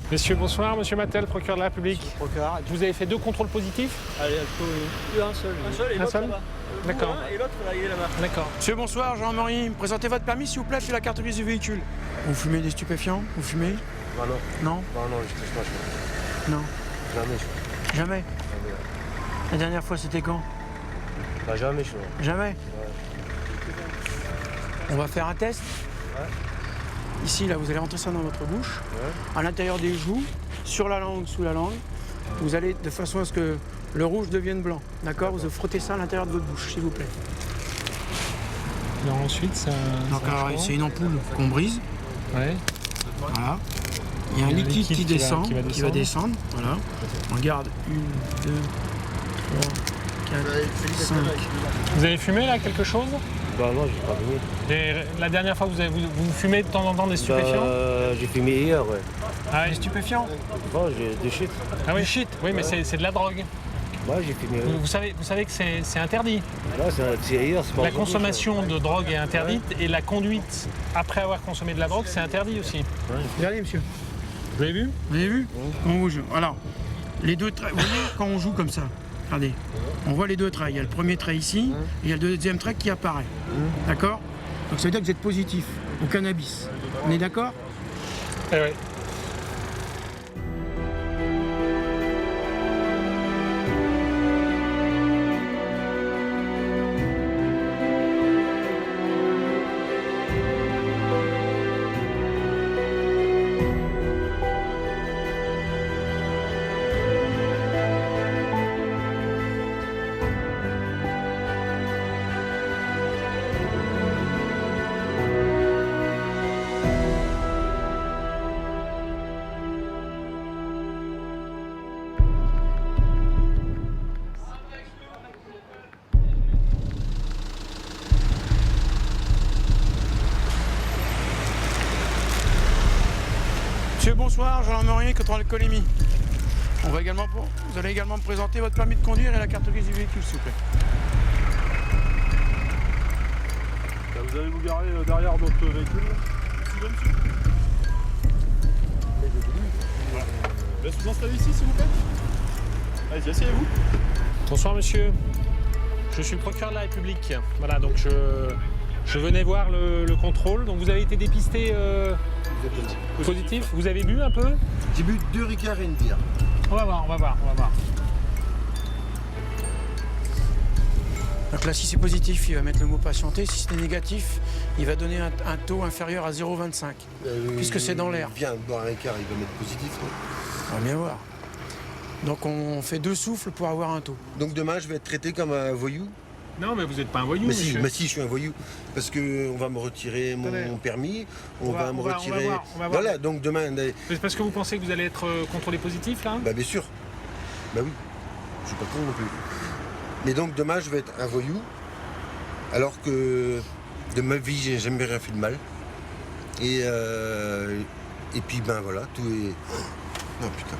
Messieurs, bonsoir. Monsieur Mattel, procureur de la République. Procureur. Vous avez fait 2 contrôles positifs? Allez, plus un seul. Un seul et l'autre là-bas. D'accord. Et l'autre là, il est là-bas. D'accord. Monsieur, bonsoir, Jean-Marie. Présentez votre permis, s'il vous plaît, sur la carte grise du véhicule. Vous fumez des stupéfiants? Vous fumez? Bah non. Non? Non, je touche pas, je Non. crois. Jamais, je crois. Jamais? Jamais. La dernière fois, c'était quand? Bah jamais, je crois. Jamais? On va faire un test. Ouais. Ici, là, vous allez rentrer ça dans votre bouche, Ouais. à l'intérieur des joues, sur la langue, sous la langue. Vous allez de façon à ce que le rouge devienne blanc. D'accord? Vous frottez ça à l'intérieur de votre bouche, s'il vous plaît. Alors ensuite, ça. Donc, alors, c'est une ampoule qu'on brise. Ouais. Voilà. Il y a un liquide qui descend, qui va descendre. Voilà. On garde 1, 2, 3, 4, 5. Vous avez fumé là quelque chose? Bah non, j'ai pas fumé. Et la dernière fois, vous fumez de temps en temps des stupéfiants? J'ai fumé hier, ouais. Ah Les oui. stupéfiants? Bon, j'ai des shit. Ah oui, shit. Oui, mais c'est de la drogue. Moi, j'ai fumé. Vous savez que c'est interdit. Là, c'est hier, c'est pas La aujourd'hui, consommation de drogue est interdite et la conduite après avoir consommé de la drogue, c'est interdit aussi. Regardez, monsieur. Vous avez vu? Vous avez vu? On vous joue. Alors, les deux traits. Vous voyez quand on joue comme ça? Regardez. On voit les deux traits. Il y a le premier trait ici et il y a le deuxième trait qui apparaît. D'accord? Donc ça veut dire que vous êtes positif au cannabis. On est d'accord? Eh oui. Monsieur, bonsoir, Jean-Marie, contrôle alcoolémie. Vous allez également me présenter votre permis de conduire et la carte grise du véhicule, s'il vous plaît. Vous allez vous garer derrière notre véhicule. Suivez, monsieur. Laisse vous installer ici, s'il vous plaît. Allez-y, asseyez-vous. Bonsoir monsieur, je suis le procureur de la République. Voilà, donc je venais voir le contrôle. Donc vous avez été dépisté positif. Vous avez bu un peu? J'ai bu 2 Ricard et une bière. On va voir. Donc là, si c'est positif, il va mettre le mot patienter. Si c'est négatif, il va donner un taux inférieur à 0,25. Puisque c'est dans l'air. Viens boire un Ricard, il va mettre positif. Non? On va bien voir. Donc on fait 2 souffles pour avoir un taux. Donc demain, je vais être traité comme un voyou. Non, mais vous n'êtes pas un voyou, Mais si, monsieur. je suis un voyou. Parce qu'on va me retirer mon Attendez. permis, On va voir. Voilà, donc demain. C'est parce que vous pensez que vous allez être contrôlé positif, là? Bah bien sûr. Bah oui. Je suis pas con non plus. Mais donc demain, je vais être un voyou. Alors que de ma vie, j'ai jamais rien fait de mal. Et puis ben voilà, tout est. Oh putain.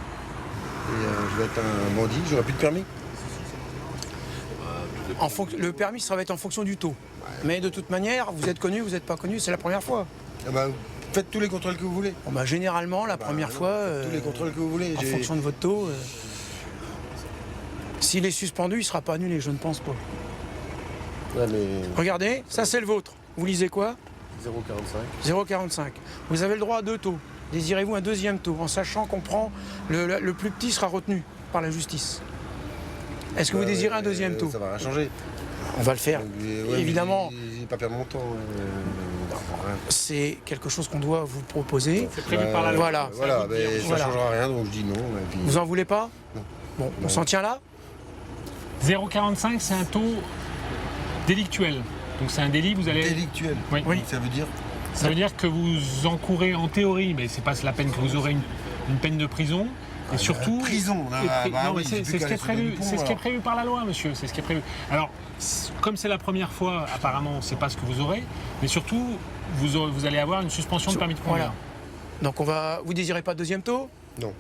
Et je vais être un bandit, j'aurai plus de permis. Le permis, ça va être en fonction du taux. Mais de toute manière, vous êtes connu, vous n'êtes pas connu, c'est la première fois. Ah bah, faites tous les contrôles que vous voulez. Bon, bah, généralement, la première non, fois, tous les contrôles que vous voulez. en fonction de votre taux, s'il est suspendu, il ne sera pas annulé, je ne pense pas. Ouais, mais Regardez, ça c'est le vôtre. Vous lisez quoi? 0,45. 0,45. Vous avez le droit à 2 taux. Désirez-vous un deuxième taux, en sachant qu'on prend le plus petit sera retenu par la justice? Est-ce que vous désirez un deuxième taux? Ça va rien changer. On va le faire. Ouais, Évidemment, je vais pas perdre mon temps. c'est quelque chose qu'on doit vous proposer. C'est prévu par la loi. Voilà. Voilà, mais ça Voilà. changera rien, donc je dis non. Et puis... Vous en voulez pas? Non. Bon, on s'en tient là? 0,45, c'est un taux délictuel. Donc c'est un délit, vous allez... Délictuel. Oui. Oui. Ça veut dire Ça veut dire que vous encourez en théorie, mais c'est pas la peine que vous aurez une peine de prison. Et surtout. prison, là, bah non, oui, mais j'ai c'est plus ce qui est qu'à aller prévu. sur le C'est ce qui est pont, prévu par la loi, monsieur. C'est ce qui est prévu. Alors, comme c'est la première fois, apparemment, c'est pas ce que vous aurez, mais surtout, vous allez avoir une suspension de permis de conduire. Voilà. Donc vous désirez pas de deuxième taux? Non.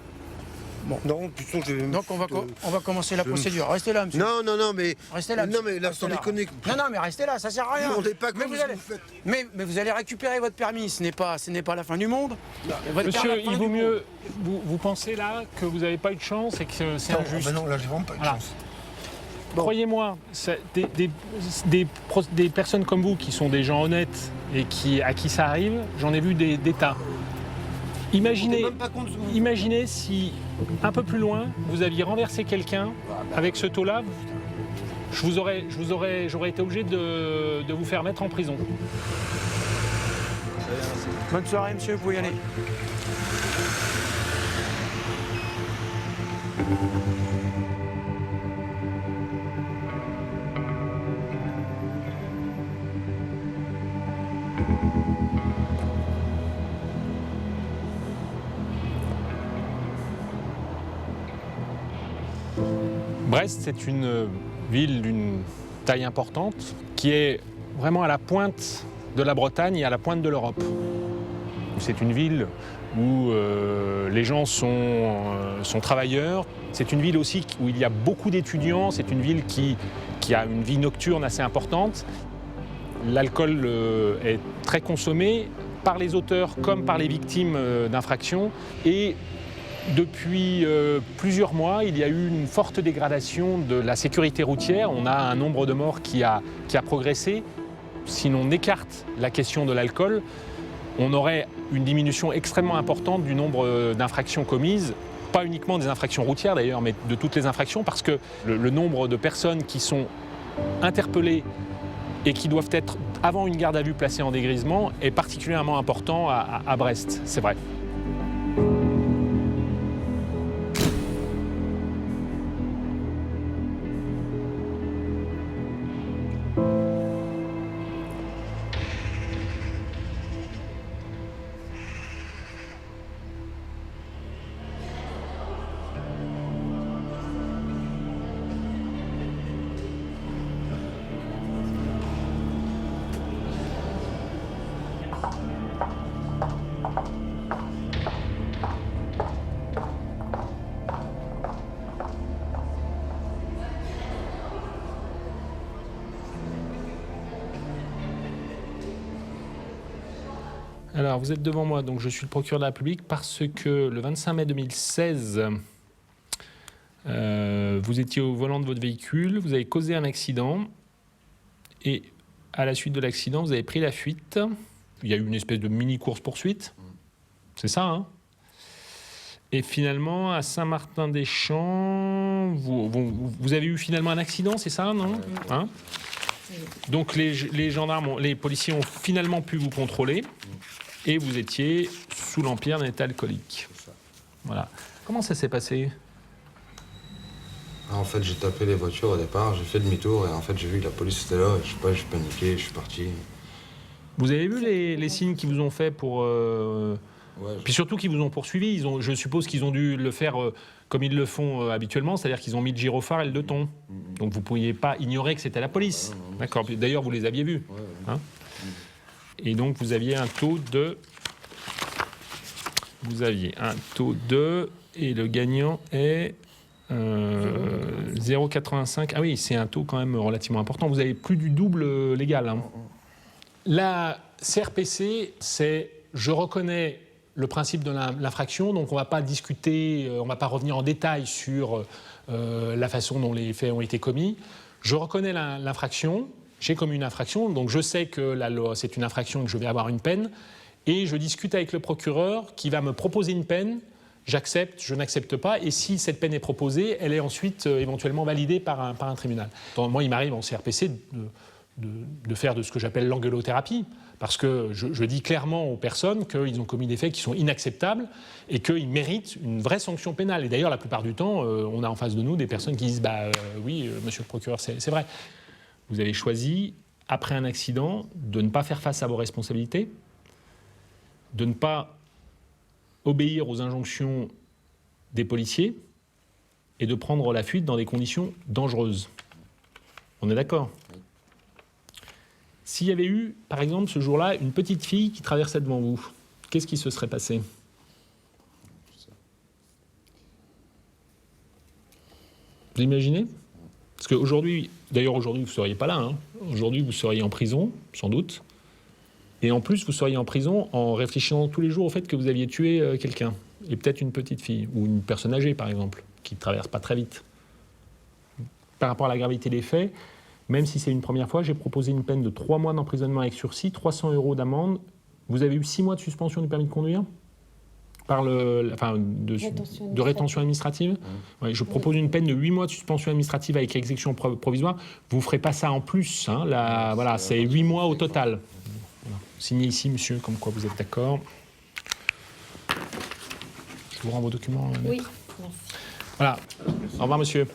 Bon. Non, plutôt je vais me Donc on va, on va commencer la procédure. Restez là, monsieur. Non, non, non, mais. Restez là. Non, monsieur. mais là, Restez sans là. déconner. Non, mais restez là, ça sert à rien. On n'est pas mais comme vous ce allez, que vous faites. mais vous allez récupérer votre permis. Ce n'est pas la fin du monde. Votre Monsieur, permis, la fin il du vaut monde. mieux. Vous pensez là que vous n'avez pas eu de chance et que c'est Non, injuste. ben non, là, j'ai vraiment pas de Voilà. chance. Croyez-moi, des personnes comme vous qui sont des gens honnêtes et à qui ça arrive, j'en ai vu des tas. Imaginez, même pas compte. imaginez si, un peu plus loin, vous aviez renversé quelqu'un avec ce taux-là, j'aurais été obligé de vous faire mettre en prison. Bonne soirée, monsieur. Vous pouvez y aller. Brest, c'est une ville d'une taille importante qui est vraiment à la pointe de la Bretagne et à la pointe de l'Europe. C'est une ville où les gens sont travailleurs. C'est une ville aussi où il y a beaucoup d'étudiants. C'est une ville qui a une vie nocturne assez importante. L'alcool est très consommé par les auteurs comme par les victimes d'infractions. Et depuis plusieurs mois, il y a eu une forte dégradation de la sécurité routière. On a un nombre de morts qui a progressé. Si l'on écarte la question de l'alcool, on aurait une diminution extrêmement importante du nombre d'infractions commises, pas uniquement des infractions routières d'ailleurs, mais de toutes les infractions, parce que le nombre de personnes qui sont interpellées et qui doivent être, avant une garde à vue, placées en dégrisement, est particulièrement important à Brest, c'est vrai. Alors, vous êtes devant moi, donc je suis le procureur de la République parce que le 25 mai 2016, vous étiez au volant de votre véhicule, vous avez causé un accident et à la suite de l'accident, vous avez pris la fuite. Il y a eu une espèce de mini-course-poursuite. C'est ça, hein? Et finalement, à Saint-Martin-des-Champs, vous avez eu finalement un accident, c'est ça, non? Hein? Donc les gendarmes, les policiers ont finalement pu vous contrôler et vous étiez sous l'empire d'un état alcoolique. Voilà. Comment ça s'est passé? En fait, j'ai tapé les voitures au départ, j'ai fait demi-tour et en fait, j'ai vu que la police était là et je sais pas, j'ai paniqué, je suis parti. Vous avez vu les signes qu'ils vous ont fait pour... Ouais, Puis surtout qu'ils vous ont poursuivi. Je suppose qu'ils ont dû le faire comme ils le font habituellement, c'est-à-dire qu'ils ont mis le gyrophare et le 2 tons. Donc vous ne pouviez pas ignorer que c'était la police. D'accord. D'ailleurs, vous les aviez vus. ouais. Hein? Et donc vous aviez un taux de... Vous aviez un taux de... Et le gagnant est... 0,85. Ah oui, c'est un taux quand même relativement important. Vous avez plus du double légal. Hein. La CRPC, c'est je reconnais le principe de l'infraction, donc on ne va pas discuter, on ne va pas revenir en détail sur la façon dont les faits ont été commis. Je reconnais l'infraction, j'ai commis une infraction, donc je sais que c'est une infraction et que je vais avoir une peine, et je discute avec le procureur qui va me proposer une peine. J'accepte, je n'accepte pas, et si cette peine est proposée, elle est ensuite éventuellement validée par un tribunal. Donc, moi, il m'arrive en CRPC de faire de ce que j'appelle l'engueulothérapie, parce que je dis clairement aux personnes qu'ils ont commis des faits qui sont inacceptables et qu'ils méritent une vraie sanction pénale. Et d'ailleurs, la plupart du temps, on a en face de nous des personnes qui disent « oui, monsieur le procureur, c'est vrai ». Vous avez choisi, après un accident, de ne pas faire face à vos responsabilités, de ne pas obéir aux injonctions des policiers et de prendre la fuite dans des conditions dangereuses. On est d'accord? S'il y avait eu, par exemple, ce jour-là, une petite fille qui traversait devant vous, qu'est-ce qui se serait passé? Vous imaginez? Parce qu'aujourd'hui, d'ailleurs aujourd'hui vous ne seriez pas là, hein. Aujourd'hui vous seriez en prison, sans doute. Et en plus vous seriez en prison en réfléchissant tous les jours au fait que vous aviez tué quelqu'un. Et peut-être une petite fille, ou une personne âgée par exemple, qui ne traverse pas très vite. Par rapport à la gravité des faits, même si c'est une première fois, j'ai proposé une peine de 3 mois d'emprisonnement avec sursis, 300 € d'amende. Vous avez eu 6 mois de suspension du permis de conduire de rétention administrative. Ouais, je propose une peine de 8 mois de suspension administrative avec exécution provisoire. Vous ne ferez pas ça en plus. Hein, voilà, c'est 8 mois au total. Voilà. Signez ici, monsieur, comme quoi vous êtes d'accord. Je vous rends vos documents. Oui, merci. Voilà. Au revoir, monsieur.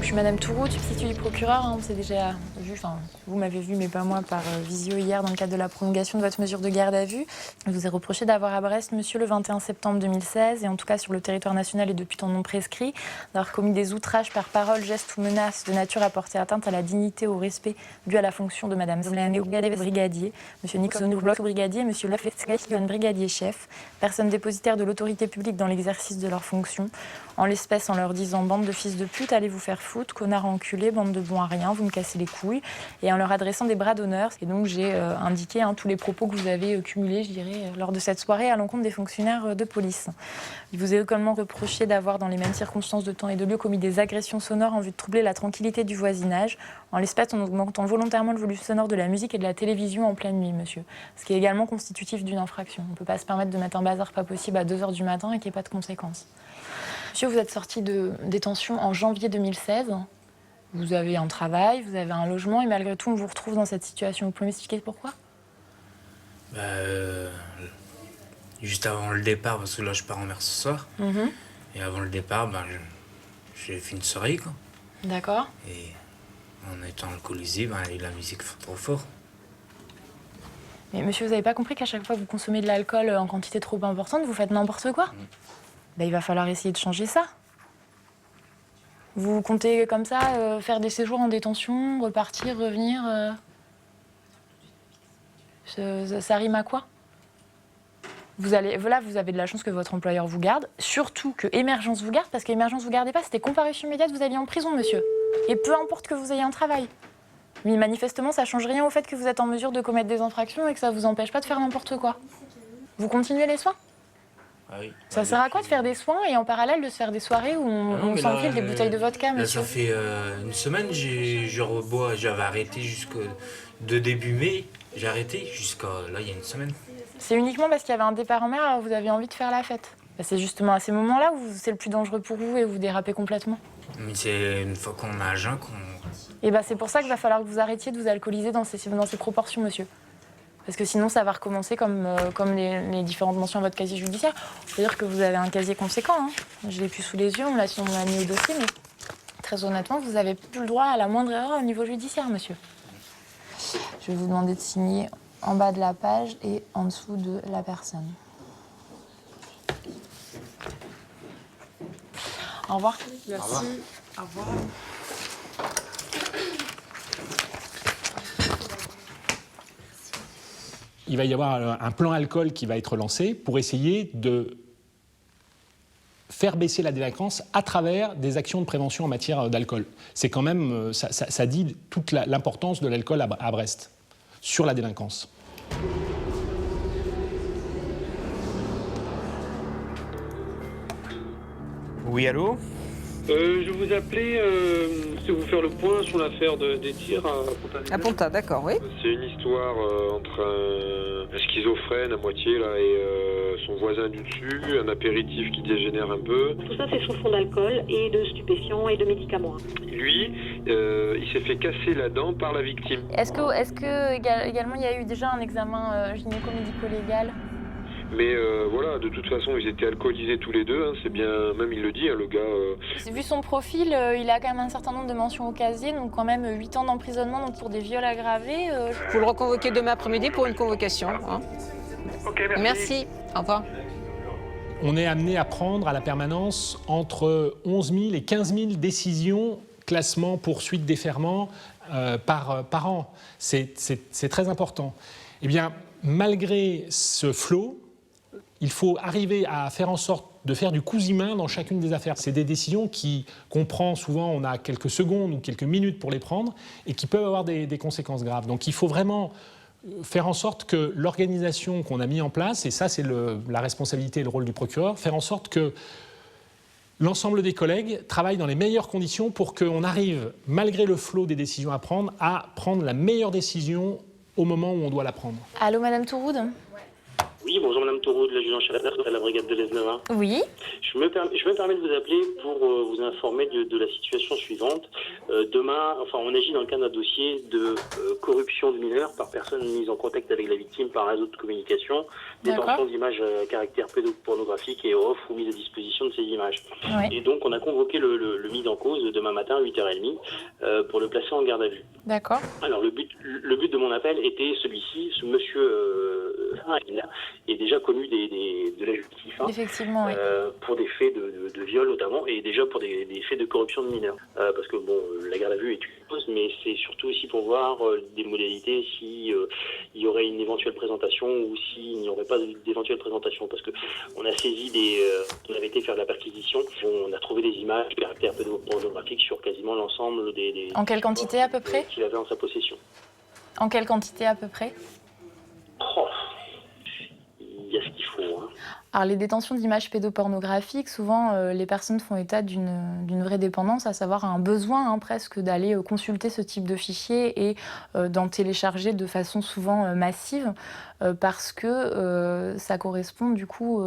Je suis Madame Tourout, substitut du procureur. On s'est déjà vu, vous m'avez vu, mais pas moi, par visio hier dans le cadre de la prolongation de votre mesure de garde à vue. Je vous ai reproché d'avoir à Brest, monsieur, le 21 septembre 2016, et en tout cas sur le territoire national et depuis temps non prescrit, d'avoir commis des outrages par parole, gestes ou menaces de nature à porter atteinte à la dignité, au respect dû à la fonction de Madame Zlane brigadier, monsieur Nixon Bloch brigadier, monsieur Lafayette brigadier chef, personnes dépositaires de l'autorité publique dans l'exercice de leurs fonctions, en l'espèce en leur disant bande de fils de pute, allez vous faire foutre, connard enculé, bande de bons à rien, vous me cassez les couilles, et en leur adressant des bras d'honneur. Et donc j'ai indiqué tous les propos que vous avez cumulés, je dirais, lors de cette soirée à l'encontre des fonctionnaires de police. Il vous est également reproché d'avoir, dans les mêmes circonstances de temps et de lieu, commis des agressions sonores en vue de troubler la tranquillité du voisinage, en l'espèce en augmentant volontairement le volume sonore de la musique et de la télévision en pleine nuit, monsieur. Ce qui est également constitutif d'une infraction. On ne peut pas se permettre de mettre un bazar pas possible à 2h du matin et qu'il n'y ait pas de conséquences. Monsieur, vous êtes sorti de détention en janvier 2016. Vous avez un travail, vous avez un logement, et malgré tout, on vous retrouve dans cette situation. Vous pouvez m'expliquer pourquoi? Juste avant le départ, parce que là, je pars en mer ce soir. Et avant le départ, j'ai fait une soirée, quoi. D'accord. Et en étant alcoolisé, la musique trop fort. Mais monsieur, vous n'avez pas compris qu'à chaque fois que vous consommez de l'alcool en quantité trop importante, vous faites n'importe quoi? Il va falloir essayer de changer ça. Vous comptez comme ça faire des séjours en détention, repartir, revenir ça rime à quoi? Vous avez de la chance que votre employeur vous garde, surtout que Émergence vous garde, parce qu'Émergence vous gardez pas, c'était comparution immédiate, vous alliez en prison, monsieur. Et peu importe que vous ayez un travail. Mais manifestement, ça change rien au fait que vous êtes en mesure de commettre des infractions et que ça vous empêche pas de faire n'importe quoi. Vous continuez les soins? Ah oui. Ça sert à quoi de faire des soins et en parallèle de se faire des soirées où on s'enfile des bouteilles de vodka, monsieur? Là, ça fait une semaine, j'avais arrêté de début mai, j'ai arrêté jusqu'à là, il y a une semaine. C'est uniquement parce qu'il y avait un départ en mer, alors vous avez envie de faire la fête. C'est justement à ces moments-là où c'est le plus dangereux pour vous et vous dérapez complètement. Mais c'est une fois qu'on a un jeun qu'on... Et c'est pour ça qu'il va falloir que vous arrêtiez de vous alcooliser dans ces proportions, monsieur. Parce que sinon, ça va recommencer comme les différentes mentions à votre casier judiciaire. C'est-à-dire que vous avez un casier conséquent. Hein. Je l'ai plus sous les yeux, on l'a mis au dossier, mais très honnêtement, vous n'avez plus le droit à la moindre erreur au niveau judiciaire, monsieur. Je vais vous demander de signer en bas de la page et en dessous de la personne. Au revoir. Merci. Au revoir. Il va y avoir un plan alcool qui va être lancé pour essayer de faire baisser la délinquance à travers des actions de prévention en matière d'alcool. C'est quand même, ça dit toute l'importance de l'alcool à Brest sur la délinquance. Oui, allô? Je vous appelais, c'est vous faire le point sur l'affaire des tirs à Ponta. À Ponta, d'accord, oui. C'est une histoire entre un schizophrène à moitié là et son voisin du dessus, un apéritif qui dégénère un peu. Tout ça, c'est sous fond d'alcool et de stupéfiants et de médicaments. Lui, il s'est fait casser la dent par la victime. Est-ce que également il y a eu déjà un examen gynéco-médico-légal? Mais voilà, de toute façon, ils étaient alcoolisés tous les deux, hein, c'est bien, même il le dit, hein, le gars. Vu son profil, il a quand même un certain nombre de mentions au casier, donc quand même 8 ans d'emprisonnement donc pour des viols aggravés. Vous le reconvoquez demain après-midi pour une convocation. Hein. Ok, merci. Merci. Au revoir. On est amené à prendre à la permanence entre 11 000 et 15 000 décisions, classement, poursuite, déferment par an. C'est très important. Eh bien, malgré ce flot, il faut arriver à faire en sorte de faire du cousimain dans chacune des affaires. C'est des décisions qu'on prend souvent, on a quelques secondes ou quelques minutes pour les prendre et qui peuvent avoir des conséquences graves. Donc il faut vraiment faire en sorte que l'organisation qu'on a mis en place, et ça c'est la responsabilité et le rôle du procureur, faire en sorte que l'ensemble des collègues travaillent dans les meilleures conditions pour qu'on arrive, malgré le flot des décisions à prendre la meilleure décision au moment où on doit la prendre. Allô, Madame Touroud ? Oui, bonjour Madame Touroud, l'adjudant chef de la brigade de l'Aisne-Rhin. Oui. Je me permets de vous appeler pour vous informer de la situation suivante. Demain, on agit dans le cadre d'un dossier de corruption de mineurs par personne mise en contact avec la victime par réseau de communication, détention d'images à caractère pédopornographique et offre ou mise à disposition de ces images. Oui. Et donc on a convoqué le mis en cause demain matin à 8h30 pour le placer en garde à vue. D'accord. Alors le but de mon appel était celui-ci, ce monsieur est déjà connu de la justice. Effectivement, oui. Pour des faits de viol notamment, et déjà pour des faits de corruption de mineurs. Parce que bon, la garde à vue est une chose, mais c'est surtout aussi pour voir des modalités si il y aurait une éventuelle présentation ou s'il n'y aurait pas d'éventuelle présentation. Parce que on a saisi on avait été faire de la perquisition, on a trouvé des images de caractère pédopornographique sur quasiment l'ensemble des En quelle quantité à peu près ? Qu'il avait en sa possession. En quelle quantité à peu près ? Il y a ce qu'il faut. Hein. Alors les détentions d'images pédopornographiques, souvent les personnes font état d'une vraie dépendance, à savoir un besoin presque d'aller consulter ce type de fichier et d'en télécharger de façon souvent massive parce que ça correspond du coup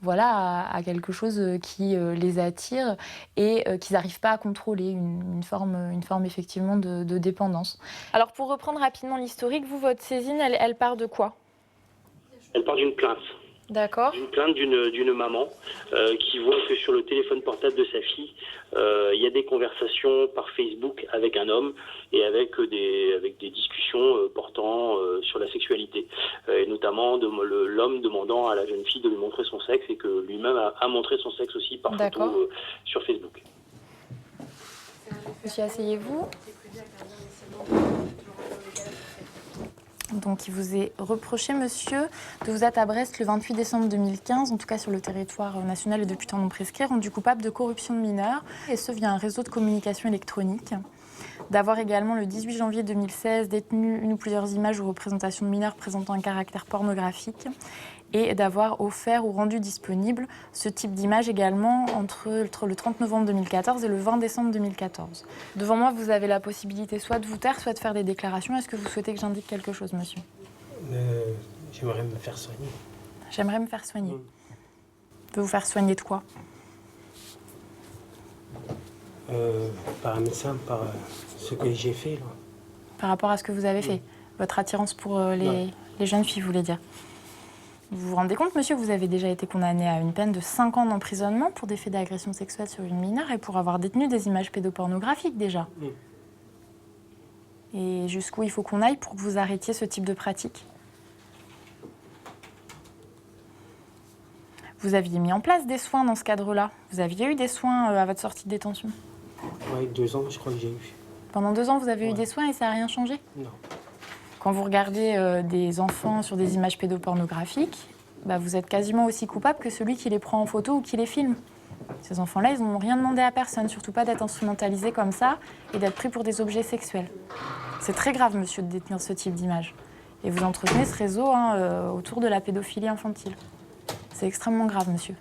à quelque chose qui les attire et qu'ils n'arrivent pas à contrôler, une forme effectivement de dépendance. Alors pour reprendre rapidement l'historique, votre saisine, elle part de quoi ? Elle part d'une plainte. D'accord. Une plainte d'une maman qui voit que sur le téléphone portable de sa fille, il y a des conversations par Facebook avec un homme et avec des discussions portant sur la sexualité. Et notamment l'homme demandant à la jeune fille de lui montrer son sexe et que lui-même a montré son sexe aussi par photo sur Facebook. Monsieur, asseyez-vous. Donc, il vous est reproché, monsieur, de vous être à Brest le 28 décembre 2015, en tout cas sur le territoire national et depuis temps non prescrit, rendu coupable de corruption de mineurs, et ce via un réseau de communication électronique. D'avoir également, le 18 janvier 2016, détenu une ou plusieurs images ou représentations de mineurs présentant un caractère pornographique, et d'avoir offert ou rendu disponible ce type d'image également entre le 30 novembre 2014 et le 20 décembre 2014. Devant moi, vous avez la possibilité soit de vous taire, soit de faire des déclarations. Est-ce que vous souhaitez que j'indique quelque chose, monsieur ? J'aimerais me faire soigner. J'aimerais me faire soigner. Peut vous faire soigner de quoi ? Par un médecin, par ce que j'ai fait. Là. Par rapport à ce que vous avez fait ? Votre attirance pour les jeunes filles, vous voulez dire ? Vous vous rendez compte, monsieur, que vous avez déjà été condamné à une peine de 5 ans d'emprisonnement pour des faits d'agression sexuelle sur une mineure et pour avoir détenu des images pédopornographiques déjà. Et jusqu'où il faut qu'on aille pour que vous arrêtiez ce type de pratique ? Vous aviez mis en place des soins dans ce cadre-là. Vous aviez eu des soins à votre sortie de détention ? Oui, 2 ans, je crois que j'ai eu. Pendant 2 ans, vous avez eu des soins et ça n'a rien changé ? Non. Quand vous regardez des enfants sur des images pédopornographiques, vous êtes quasiment aussi coupable que celui qui les prend en photo ou qui les filme. Ces enfants-là, ils n'ont rien demandé à personne, surtout pas d'être instrumentalisés comme ça et d'être pris pour des objets sexuels. C'est très grave, monsieur, de détenir ce type d'image. Et vous entretenez ce réseau autour de la pédophilie infantile. C'est extrêmement grave, monsieur.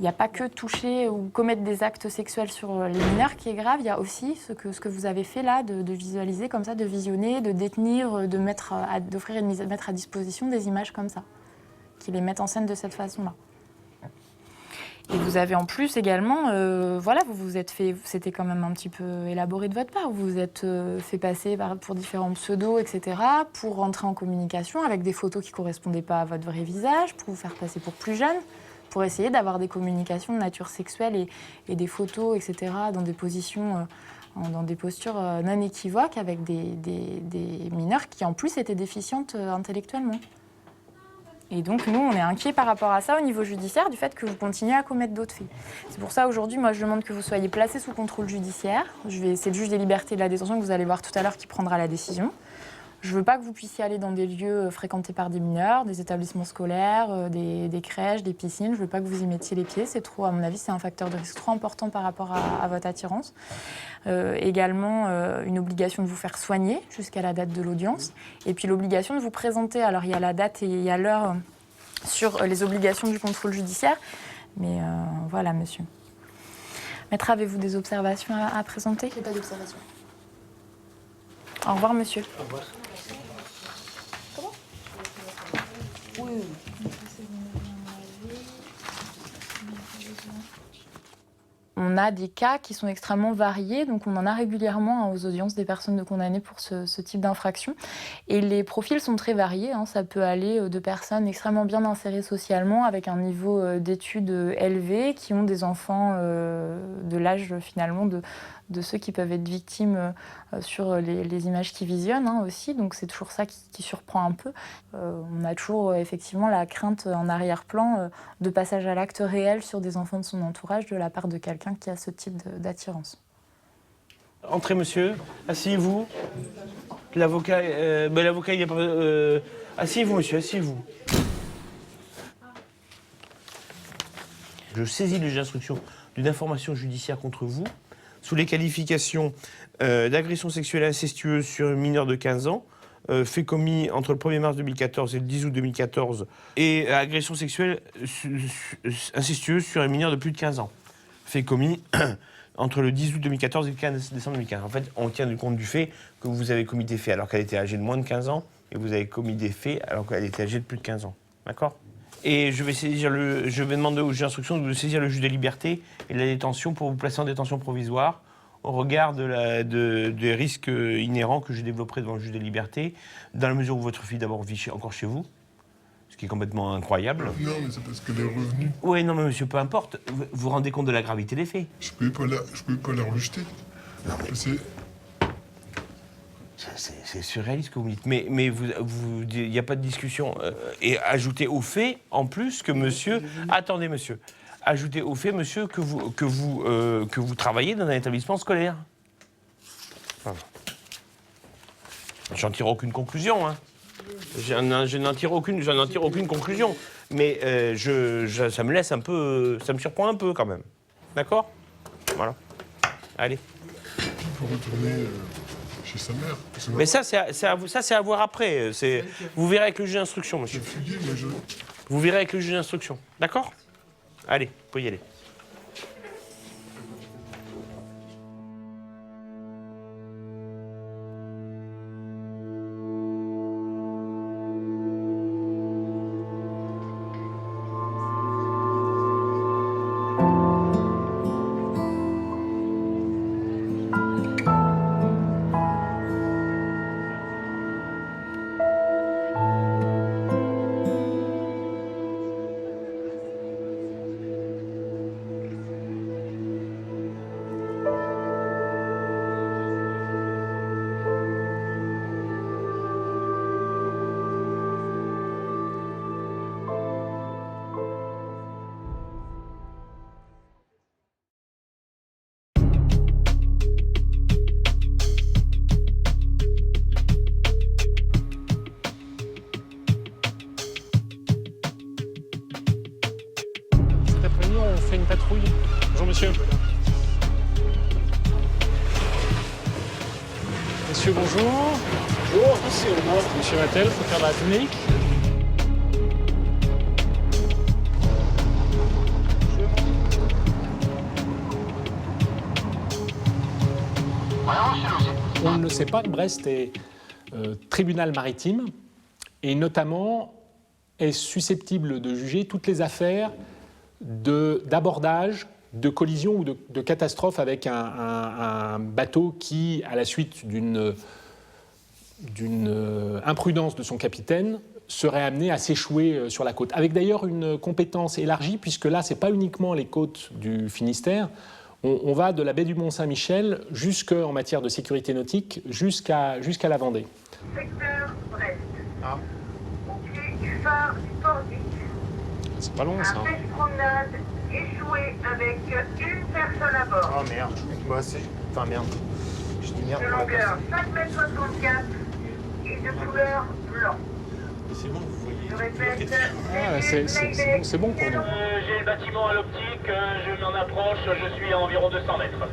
Il n'y a pas que toucher ou commettre des actes sexuels sur les mineurs qui est grave, il y a aussi ce que vous avez fait là, de visualiser comme ça, de visionner, de détenir, d'offrir et de mettre à disposition des images comme ça, qui les mettent en scène de cette façon-là. Et vous avez en plus également, voilà, vous vous êtes fait, c'était quand même un petit peu élaboré de votre part, vous vous êtes fait passer pour différents pseudos, etc., pour rentrer en communication avec des photos qui ne correspondaient pas à votre vrai visage, pour vous faire passer pour plus jeune, pour essayer d'avoir des communications de nature sexuelle et des photos, etc., dans des positions, dans des postures non équivoques avec des mineurs qui en plus étaient déficientes intellectuellement. Et donc, nous, on est inquiets par rapport à ça au niveau judiciaire, du fait que vous continuez à commettre d'autres faits. C'est pour ça, aujourd'hui, moi, je demande que vous soyez placé sous contrôle judiciaire. C'est le juge des libertés et de la détention que vous allez voir tout à l'heure qui prendra la décision. Je ne veux pas que vous puissiez aller dans des lieux fréquentés par des mineurs, des établissements scolaires, des crèches, des piscines. Je ne veux pas que vous y mettiez les pieds. C'est trop, à mon avis, c'est un facteur de risque trop important par rapport à votre attirance. Également, une obligation de vous faire soigner jusqu'à la date de l'audience. Et puis l'obligation de vous présenter. Alors, il y a la date et il y a l'heure sur les obligations du contrôle judiciaire. Mais voilà, monsieur. Maître, avez-vous des observations à présenter? Il n'y a pas d'observation. Au revoir, monsieur. Au revoir. Oui. On a des cas qui sont extrêmement variés, donc on en a régulièrement aux audiences des personnes condamnées pour ce type d'infraction. Et les profils sont très variés, ça peut aller de personnes extrêmement bien insérées socialement, avec un niveau d'études élevé, qui ont des enfants de l'âge finalement de ceux qui peuvent être victimes sur les images qu'ils visionnent aussi. Donc c'est toujours ça qui surprend un peu. On a toujours effectivement la crainte en arrière-plan de passage à l'acte réel sur des enfants de son entourage de la part de quelqu'un qui a ce type d'attirance. Entrez, monsieur. Asseyez-vous. L'avocat, il n'y a pas... asseyez-vous, monsieur, asseyez-vous. Je saisis le juge d'instruction d'une information judiciaire contre vous sous les qualifications d'agression sexuelle incestueuse sur une mineure de 15 ans, fait commis entre le 1er mars 2014 et le 10 août 2014, et agression sexuelle incestueuse sur un mineur de plus de 15 ans, fait commis entre le 10 août 2014 et le 15 décembre 2015. En fait, on tient compte du fait que vous avez commis des faits alors qu'elle était âgée de moins de 15 ans, et vous avez commis des faits alors qu'elle était âgée de plus de 15 ans. D'accord ? Et je vais demander au juge d'instruction de saisir le juge des libertés et de la détention pour vous placer en détention provisoire au regard des risques inhérents que je développerai devant le juge des libertés, dans la mesure où votre fille d'abord vit encore chez vous, ce qui est complètement incroyable. Non, mais c'est parce qu'elle est revenue. Oui, non, mais monsieur, peu importe. Vous vous rendez compte de la gravité des faits. Je ne peux pas la rejeter. Non, mais... C'est surréaliste ce que vous me dites. Mais il n'y a pas de discussion. Et ajoutez au fait, en plus, que monsieur... Attendez, monsieur. Ajoutez au fait, monsieur, que vous travaillez dans un établissement scolaire. Enfin, j'en tire aucune conclusion, hein. Je n'en tire aucune conclusion. Mais ça me laisse un peu... Ça me surprend un peu, quand même. D'accord ? Voilà. Allez. Il faut retourner... chez sa mère. Mais ça, c'est à voir après. Vous verrez avec le juge d'instruction, monsieur. Vous verrez avec le juge d'instruction. D'accord ? Allez, vous pouvez y aller. On fait une patrouille. Bonjour monsieur. Monsieur, bonjour. Bonjour, monsieur. Monsieur Mattel, faut faire de la technique. On ne le sait pas, Brest est tribunal maritime et notamment est susceptible de juger toutes les affaires d'abordage, de collision ou de catastrophe avec un bateau qui, à la suite d'une imprudence de son capitaine, serait amené à s'échouer sur la côte. Avec d'ailleurs une compétence élargie, puisque là, ce n'est pas uniquement les côtes du Finistère, on va de la baie du Mont-Saint-Michel, en matière de sécurité nautique, jusqu'à la Vendée. Secteur Brest. Au pied du phare du Pordic. C'est pas long, ça. Un pêche-promenade échoué avec une personne à bord. Oh merde, bah c'est... Enfin merde. Je dis merde. De longueur 5,64 m et de couleur blanc. C'est bon, vous voyez. Je répète, c'est bon pour nous. J'ai le bâtiment à l'optique, je m'en approche, je suis à environ 200 mètres.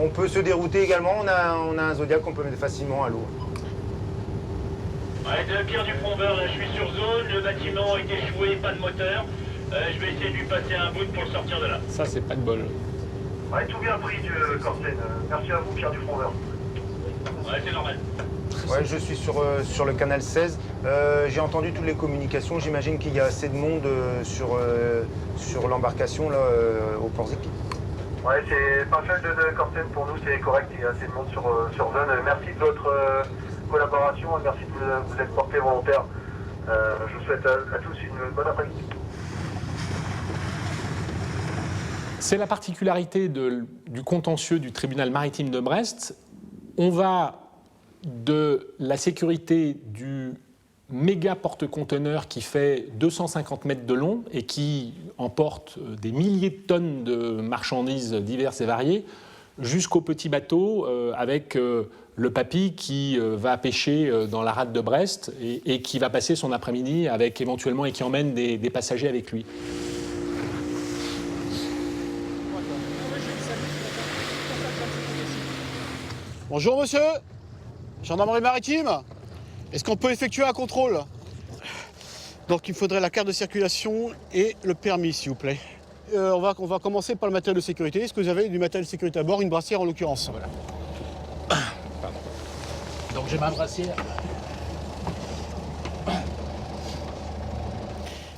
On peut se dérouter également, on a un Zodiac qu'on peut mettre facilement à l'eau. Ouais, de Pierre du Frondeur, je suis sur zone, le bâtiment est échoué, pas de moteur. Je vais essayer de lui passer un bout pour le sortir de là. Ça, c'est pas de bol. Ouais, tout bien pris, Corsen. Merci à vous, Pierre du Frondeur. Ouais, c'est normal. Ouais, je suis sur le canal 16. J'ai entendu toutes les communications. J'imagine qu'il y a assez de monde sur l'embarcation là au Porzic. Ouais, c'est partiel de Corsen pour nous, c'est correct. Il y a assez de monde sur zone. Merci de votre collaboration et merci de vous être porté volontaire. Je vous souhaite à tous une bonne après-midi. C'est la particularité du contentieux du tribunal maritime de Brest. On va de la sécurité du méga porte-conteneur qui fait 250 mètres de long et qui emporte des milliers de tonnes de marchandises diverses et variées, jusqu'au petit bateau avec le papy qui va pêcher dans la rade de Brest et qui va passer son après-midi avec éventuellement et qui emmène des passagers avec lui. Bonjour monsieur, gendarmerie maritime. Est-ce qu'on peut effectuer un contrôle? Donc il me faudrait la carte de circulation et le permis s'il vous plaît. On va commencer par le matériel de sécurité. Est-ce que vous avez du matériel de sécurité à bord, une brassière en l'occurrence? Voilà. Pardon. Donc j'ai ma brassière.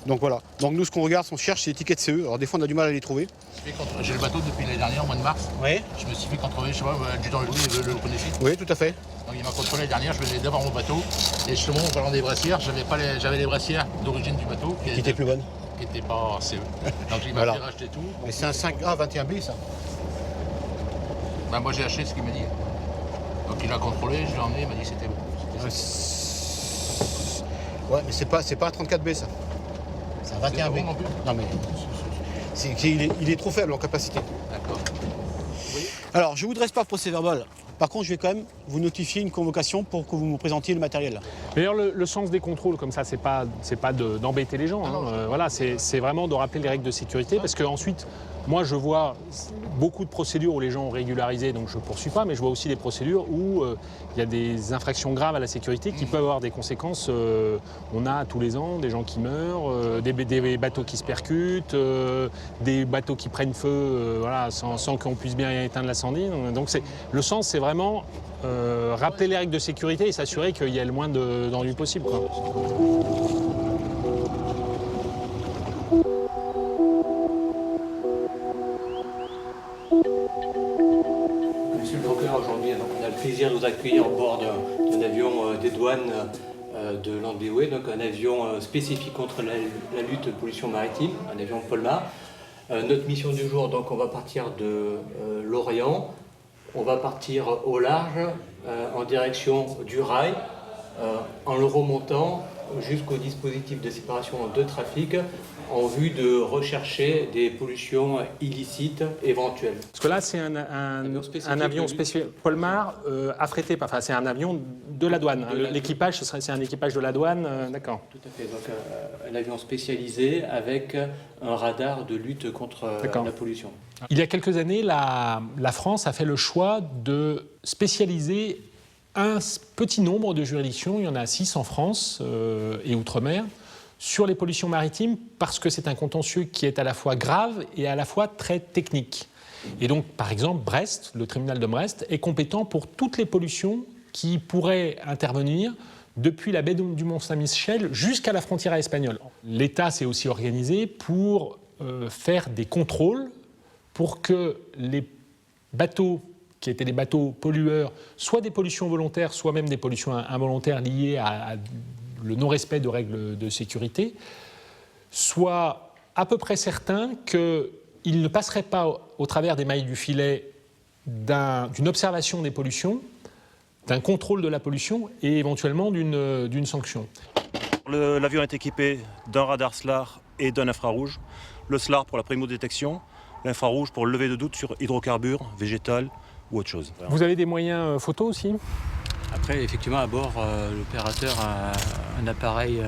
Donc voilà. Donc nous ce qu'on regarde, on cherche, c'est l'étiquette CE. Alors des fois on a du mal à les trouver. J'ai le bateau depuis l'année dernière, au mois de mars. Oui. Je me suis fait contrôler, je sais pas, l'adjudant le connaissait. Oui, tout à fait. Donc il m'a contrôlé l'année dernière, je venais d'avoir mon bateau. Et justement, en parlant des brassières, j'avais les brassières d'origine du bateau. Qui étaient plus bonnes. Qui n'étaient pas CE. Donc il m'a fait racheter tout. Mais c'est un 5A 21B ça. Ben, moi j'ai acheté ce qu'il m'a dit. Donc il a contrôlé, je l'ai emmené, il m'a dit que c'était bon. Ouais, mais c'est pas un 34B ça. C'est un 21B. Bon non plus. Non mais il est trop faible en capacité. D'accord. Alors je ne vous dresse pas procès verbal. Par contre, je vais quand même vous notifier une convocation pour que vous me présentiez le matériel. D'ailleurs, le sens des contrôles comme ça, c'est pas d'embêter les gens. Hein. Voilà, c'est vraiment de rappeler les règles de sécurité parce qu'ensuite, moi, je vois beaucoup de procédures où les gens ont régularisé, donc je ne poursuis pas, mais je vois aussi des procédures où il y a des infractions graves à la sécurité qui peuvent avoir des conséquences. On a tous les ans des gens qui meurent, des bateaux qui se percutent, des bateaux qui prennent feu voilà, sans qu'on puisse bien éteindre l'incendie. Donc le sens, c'est vraiment rappeler les règles de sécurité et s'assurer qu'il y ait le moins d'ennuis possible, quoi. Monsieur le procureur, aujourd'hui, on a le plaisir de vous accueillir à bord d'un avion des douanes de Landbéoué, donc un avion spécifique contre la lutte de pollution maritime, un avion Polmar. Notre mission du jour, donc on va partir de Lorient, on va partir au large en direction du rail, en le remontant jusqu'au dispositif de séparation de trafic en vue de rechercher des pollutions illicites éventuelles. Parce que là, c'est un avion spécial Polmar affrété, enfin c'est un avion de la douane. L'équipage, c'est un équipage de la douane, d'accord. Tout à fait, donc un avion spécialisé avec un radar de lutte contre la pollution. Il y a quelques années, la France a fait le choix de spécialiser un petit nombre de juridictions, il y en a 6 en France et outre-mer, sur les pollutions maritimes parce que c'est un contentieux qui est à la fois grave et à la fois très technique. Et donc, par exemple, Brest, le tribunal de Brest, est compétent pour toutes les pollutions qui pourraient intervenir depuis la baie du Mont-Saint-Michel jusqu'à la frontière espagnole. L'État s'est aussi organisé pour faire des contrôles pour que les bateaux qui étaient des bateaux pollueurs, soit des pollutions volontaires, soit même des pollutions involontaires liées à le non-respect de règles de sécurité, soient à peu près certains qu'ils ne passeraient pas au travers des mailles du filet d'une observation des pollutions, d'un contrôle de la pollution et éventuellement d'une sanction. L'avion est équipé d'un radar SLAR et d'un infrarouge. Le SLAR pour la primo-détection, l'infrarouge pour le lever de doute sur hydrocarbures, végétal ou autre chose. Vous avez des moyens photo aussi ? Après, effectivement, à bord, l'opérateur a un appareil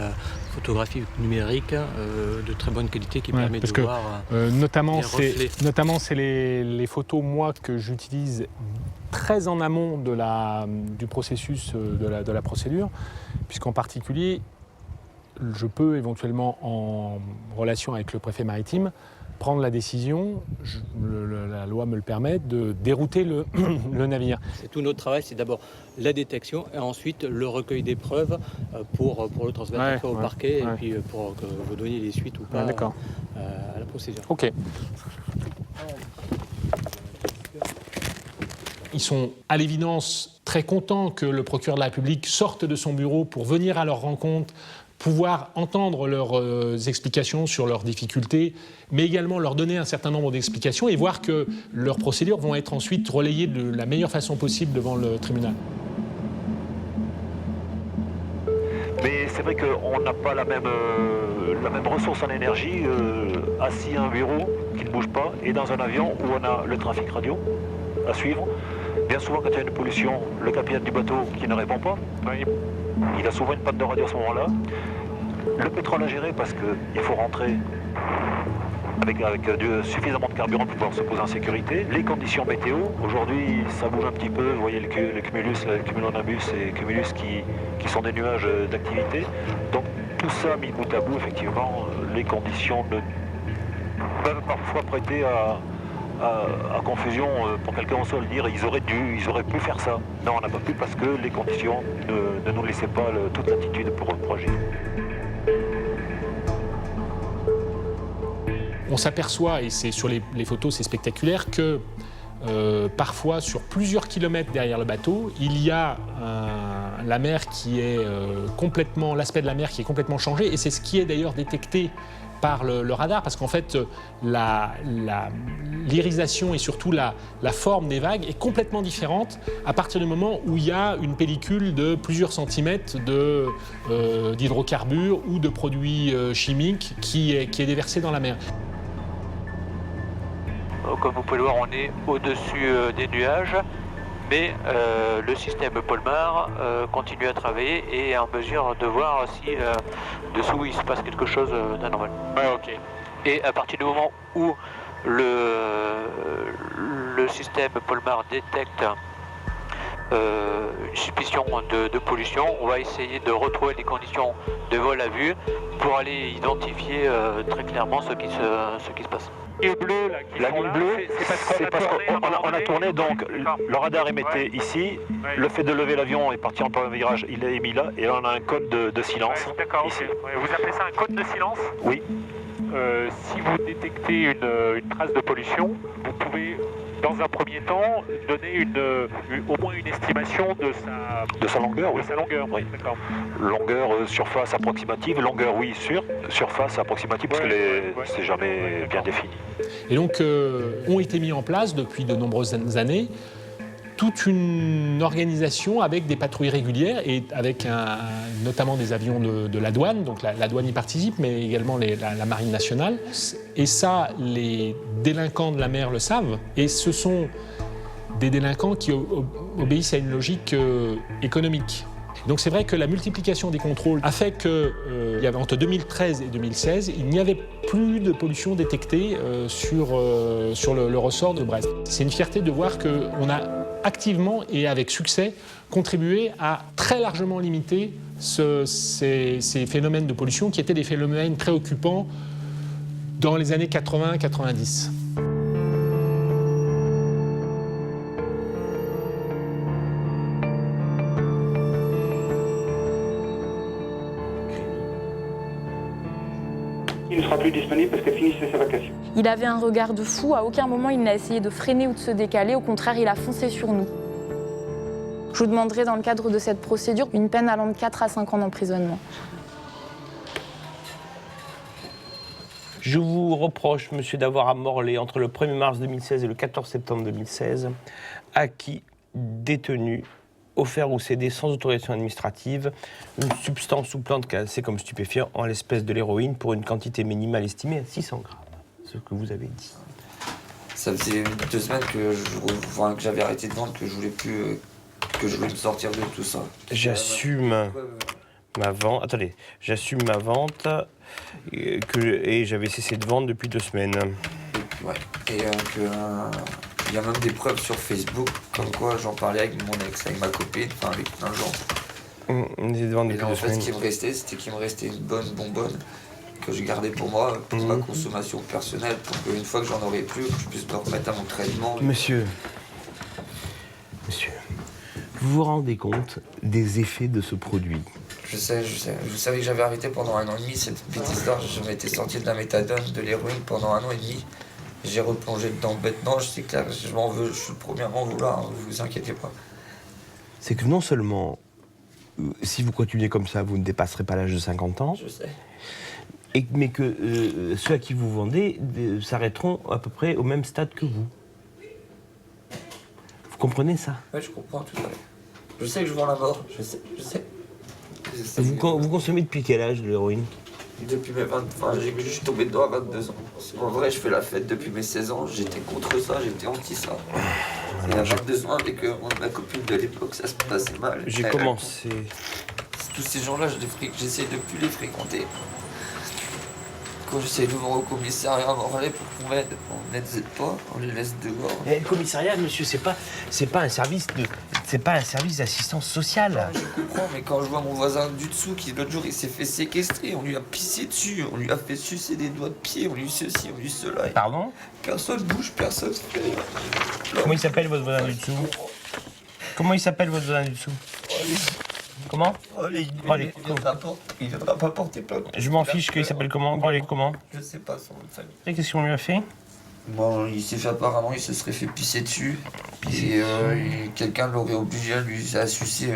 photographique numérique de très bonne qualité qui permet de voir notamment, les reflets. Notamment, c'est les photos, moi, que j'utilise très en amont du processus de la procédure, puisqu'en particulier, je peux éventuellement, en relation avec le préfet maritime, prendre la décision, la loi me le permet, de dérouter le navire. C'est tout notre travail, c'est d'abord la détection et ensuite le recueil des preuves pour le transmettre au parquet et puis pour que vous donniez les suites ou pas à la procédure. Ok. Ils sont à l'évidence très contents que le procureur de la République sorte de son bureau pour venir à leur rencontre, pouvoir entendre leurs explications sur leurs difficultés, mais également leur donner un certain nombre d'explications et voir que leurs procédures vont être ensuite relayées de la meilleure façon possible devant le tribunal. Mais c'est vrai qu'on n'a pas la même ressource en énergie assis à un bureau qui ne bouge pas et dans un avion où on a le trafic radio à suivre. Bien souvent, quand il y a une pollution, le capitaine du bateau qui ne répond pas, il a souvent une panne de radio à ce moment-là. Le pétrole à gérer parce qu'il faut rentrer avec suffisamment de carburant pour pouvoir se poser en sécurité. Les conditions météo, aujourd'hui ça bouge un petit peu, vous voyez le cumulus, le cumulonimbus et cumulus qui sont des nuages d'activité. Donc tout ça mis bout à bout, effectivement, les conditions peuvent parfois prêter à confusion pour quelqu'un au sol, dire ils auraient pu faire ça. Non, on n'a pas pu parce que les conditions ne nous laissaient pas toute latitude pour agir. On s'aperçoit, et c'est sur les photos c'est spectaculaire, que parfois sur plusieurs kilomètres derrière le bateau, il y a la mer qui est l'aspect de la mer qui est complètement changé, et c'est ce qui est d'ailleurs détecté par le radar, parce qu'en fait l'irisation et surtout la forme des vagues est complètement différente à partir du moment où il y a une pellicule de plusieurs centimètres d'hydrocarbures ou de produits chimiques qui est déversée dans la mer. Comme vous pouvez le voir, on est au-dessus des nuages, mais le système Polmar continue à travailler et est en mesure de voir si dessous il se passe quelque chose d'anormal. Ok. Et à partir du moment où le système Polmar détecte une suspicion de pollution, on va essayer de retrouver les conditions de vol à vue pour aller identifier très clairement ce qui se passe. La ligne bleue, c'est parce qu'on a tourné, donc le radar émettait ici, le fait de lever l'avion est parti en plein virage, il est émis là, et là on a un code de silence. D'accord, ok. Vous appelez ça un code de silence ? Oui. Si vous détectez une trace de pollution, vous pouvez, dans un premier temps, donner au moins une estimation de sa longueur. De sa longueur, oui. D'accord. Longueur, surface approximative, longueur oui, surface approximative, parce que c'est jamais bien défini. Et donc ont été mis en place depuis de nombreuses années toute une organisation avec des patrouilles régulières et avec notamment des avions de la douane, donc la douane y participe, mais également la marine nationale. Et ça, les délinquants de la mer le savent, et ce sont des délinquants qui obéissent à une logique économique. Donc c'est vrai que la multiplication des contrôles a fait qu'il y avait entre 2013 et 2016, il n'y avait plus de pollution détectée sur le ressort de Brest. C'est une fierté de voir qu'on a activement et avec succès contribué à très largement limiter ces phénomènes de pollution qui étaient des phénomènes préoccupants dans les années 80-90. Il ne sera plus disponible parce qu'elle finissait sa vacation. Il avait un regard de fou, à aucun moment il n'a essayé de freiner ou de se décaler, au contraire il a foncé sur nous. Je vous demanderai dans le cadre de cette procédure une peine allant de 4 à 5 ans d'emprisonnement. Je vous reproche, monsieur, d'avoir amorlé entre le 1er mars 2016 et le 14 septembre 2016, acquis, détenu, offert ou cédé sans autorisation administrative une substance ou plante classée comme stupéfiant en l'espèce de l'héroïne pour une quantité minimale estimée à 600 grammes. Ce que vous avez dit. Ça faisait 2 semaines que j'avais arrêté de vendre, que je voulais plus, que je voulais me sortir de tout ça. J'assume ma vente. Attendez, j'assume ma vente et j'avais cessé de vendre depuis 2 semaines. Ouais. Et il y a même des preuves sur Facebook, comme quoi j'en parlais avec mon ex, avec ma copine, enfin avec plein de gens. Et là, en fait, ce qui me restait, c'était qu'il me restait une bonne bonbonne que je gardais pour moi, pour ma consommation personnelle, pour qu'une fois que j'en aurais plus, que je puisse me remettre à mon traitement. Monsieur, vous vous rendez compte des effets de ce produit? Je sais. Je savais que j'avais arrêté pendant 1 an et demi cette bêtise-là. Je m'étais sorti de la méthadone, de l'héroïne pendant 1 an et demi. J'ai replongé dedans bêtement, c'est clair, je m'en veux, je suis le premier à m'en vouloir, hein, vous inquiétez pas. C'est que non seulement, si vous continuez comme ça, vous ne dépasserez pas l'âge de 50 ans. Je sais. Mais que ceux à qui vous vendez s'arrêteront à peu près au même stade que vous. Vous comprenez ça? Oui, je comprends tout à fait. Je sais que je vends la mort, je sais. Vous consommez depuis quel âge de l'héroïne? Depuis mes 20... Enfin, je suis tombé dedans à 22 ans. En vrai, je fais la fête depuis mes 16 ans. J'étais contre ça, j'étais anti ça. Et à 22 ans, avec ma copine de l'époque, ça se passait mal. J'ai commencé... Tous ces gens-là, j'essaie de plus les fréquenter. Quand j'essaie de voir au commissariat à Morlaix pour qu'on m'aide, on ne les aide pas, on les laisse dehors. Le commissariat, monsieur, c'est pas un service d'assistance sociale. Je comprends, mais quand je vois mon voisin du dessous qui l'autre jour il s'est fait séquestrer, on lui a pissé dessus, on lui a fait sucer des doigts de pied, on lui ceci, on lui cela. Pardon? Personne bouge, personne fait. Comment il s'appelle votre voisin du dessous? Comment il s'appelle votre voisin du dessous? Comment? Il viendra pas porter plainte. Je m'en fiche qu'il s'appelle comment? Comment? Je sais pas son nom de famille. Et qu'est-ce qu'on lui a fait? Bon, il s'est fait apparemment, il se serait fait pisser dessus. Et quelqu'un l'aurait obligé à sucer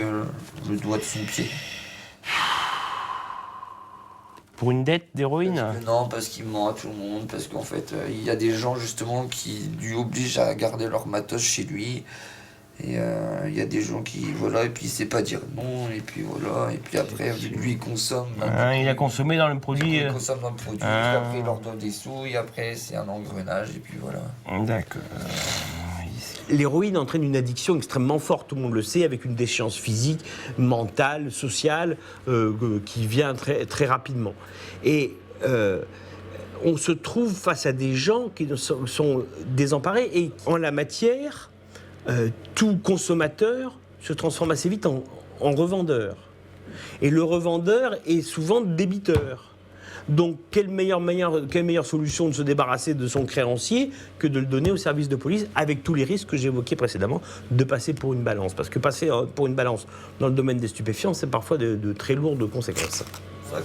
le doigt de son pied. Pour une dette d'héroïne? Non, parce qu'il ment à tout le monde, parce qu'en fait, il y a des gens justement qui lui obligent à garder leur matos chez lui. Et il y a des gens qui, voilà, et puis il sait pas dire non, et puis voilà, et puis après, lui, il consomme. Il a consommé dans le produit. Il consomme dans le produit, puis après, il leur donne des sous, et après, c'est un engrenage, et puis voilà. D'accord. L'héroïne entraîne une addiction extrêmement forte, tout le monde le sait, avec une déchéance physique, mentale, sociale, qui vient très, très rapidement. Et on se trouve face à des gens qui sont désemparés, et en la matière, tout consommateur se transforme assez vite en revendeur. Et le revendeur est souvent débiteur. Donc, quelle meilleure solution de se débarrasser de son créancier que de le donner au service de police, avec tous les risques que j'évoquais précédemment, de passer pour une balance. Parce que passer pour une balance dans le domaine des stupéfiants, c'est parfois de très lourdes conséquences.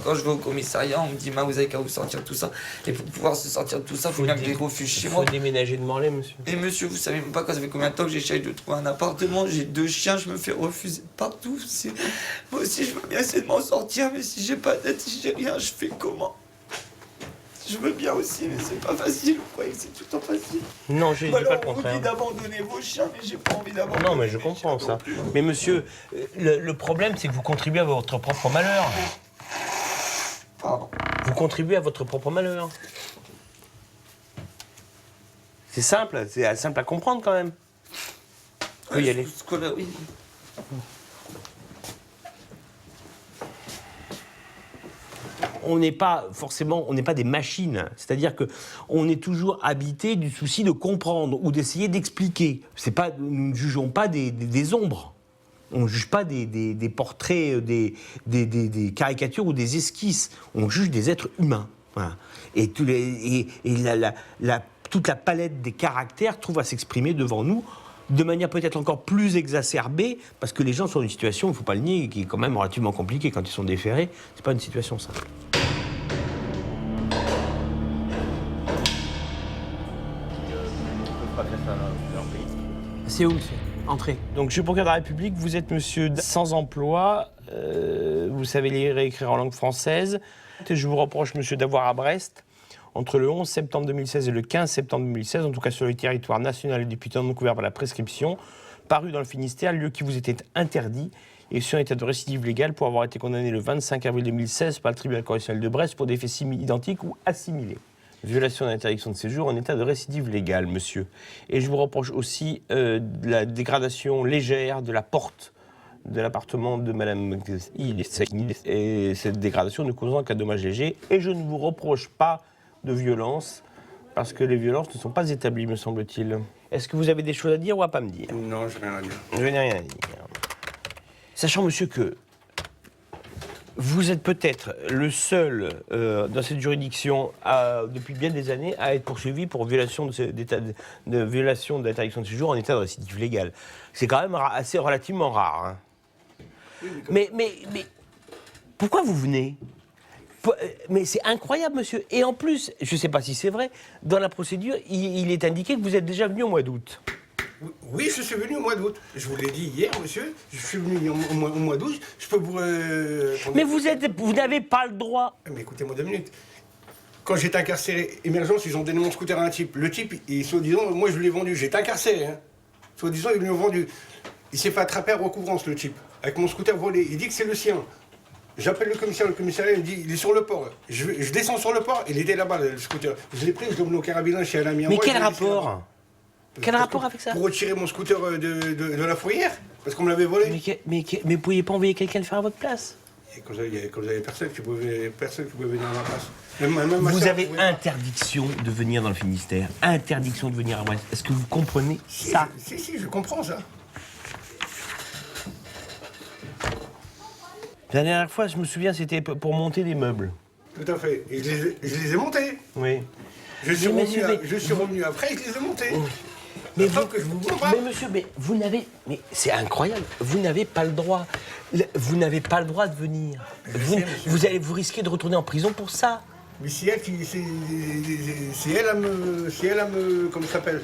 Quand je vais au commissariat, on me dit, vous avez qu'à vous sortir de tout ça. Et pour pouvoir se sortir de tout ça, il faut bien que je les refuge chez moi. Il faut déménager de Morlaix, monsieur. Et monsieur, vous savez même pas quand ça fait combien de temps que j'essaye de trouver un appartement. J'ai 2 chiens, je me fais refuser partout. Moi aussi, je veux bien essayer de m'en sortir, mais si j'ai pas d'aide, si j'ai rien, je fais comment? Je veux bien aussi, mais c'est pas facile. Vous croyez que c'est tout le temps facile? Non, je dis pas le contraire. Vous dites d'abandonner vos chiens, mais j'ai pas envie d'abandonner. Non, mais je comprends ça. Mais monsieur, le problème, c'est que vous contribuez à votre propre malheur. Pardon. Vous contribuez à votre propre malheur. C'est simple, c'est simple à comprendre quand même. Vous pouvez y aller. Oui. On n'est pas des machines. C'est-à-dire que on est toujours habité du souci de comprendre ou d'essayer d'expliquer. Nous ne jugeons pas des ombres. On ne juge pas des portraits, des caricatures ou des esquisses. On juge des êtres humains. Voilà. Et toute la palette des caractères trouve à s'exprimer devant nous de manière peut-être encore plus exacerbée, parce que les gens sont dans une situation, il ne faut pas le nier, qui est quand même relativement compliquée quand ils sont déférés. Ce n'est pas une situation simple. à leur pays. C'est où, monsieur? Entrez. Donc, je suis procureur de la République, vous êtes monsieur sans emploi, vous savez lire et écrire en langue française. Et je vous reproche, monsieur, d'avoir à Brest, entre le 11 septembre 2016 et le 15 septembre 2016, en tout cas sur le territoire national et député non couvert par la prescription, paru dans le Finistère, lieu qui vous était interdit et sur un état de récidive légale pour avoir été condamné le 25 avril 2016 par le tribunal correctionnel de Brest pour des faits identiques ou assimilés. Violation d'interdiction de séjour en état de récidive légale, monsieur. Et je vous reproche aussi de la dégradation légère de la porte de l'appartement de Madame et cette dégradation ne causant qu'un dommage léger. Et je ne vous reproche pas de violence, parce que les violences ne sont pas établies, me semble-t-il. Est-ce que vous avez des choses à dire ou à pas me dire? Non, je n'ai rien à dire. Je n'ai rien à dire. Sachant, monsieur, que vous êtes peut-être le seul dans cette juridiction depuis bien des années à être poursuivi pour violation d'interdiction de séjour en état de récidive légale. C'est quand même assez relativement rare. Hein. Oui, mais pourquoi vous venez? Mais c'est incroyable, monsieur. Et en plus, je ne sais pas si c'est vrai, dans la procédure, il est indiqué que vous êtes déjà venu au mois d'août. Oui, je suis venu au mois d'août. Je vous l'ai dit hier, monsieur. Je suis venu au mois d'août. Je peux vous... Mais vous n'avez pas le droit. Mais écoutez-moi 2 minutes. Quand j'étais incarcéré, Émergence, ils ont donné mon scooter à un type. Le type, soi-disant, moi je l'ai vendu. J'étais incarcéré. Hein. Soi-disant, ils l'ont vendu. Il s'est fait attraper à recouvrance, le type. Avec mon scooter volé. Il dit que c'est le sien. J'appelle le commissariat, il me dit, il est sur le port. Je descends sur le port, il était là-bas, le scooter. Je l'ai pris, je l'ai emmené au carabinage chez un ami à moi. Mais quel rapport? Quel rapport avec ça? Pour retirer mon scooter de la fourrière, parce qu'on me l'avait volé. Mais vous pouviez pas envoyer quelqu'un le faire à votre place? Et quand vous avez personne qui pouvait venir à ma place. Vous avez interdiction de venir dans le Finistère, interdiction de venir à Brest. Est-ce que vous comprenez ça? Si, je comprends ça. La dernière fois, je me souviens, c'était pour monter des meubles. Tout à fait. Et je les ai montés. Oui. Je suis revenu après, je les ai montés. Mais monsieur, vous n'avez... Mais c'est incroyable. Vous n'avez pas le droit. Vous n'avez pas le droit de venir. Vous risquez de retourner en prison pour ça. Mais c'est elle qui... C'est elle à me... Comment ça s'appelle?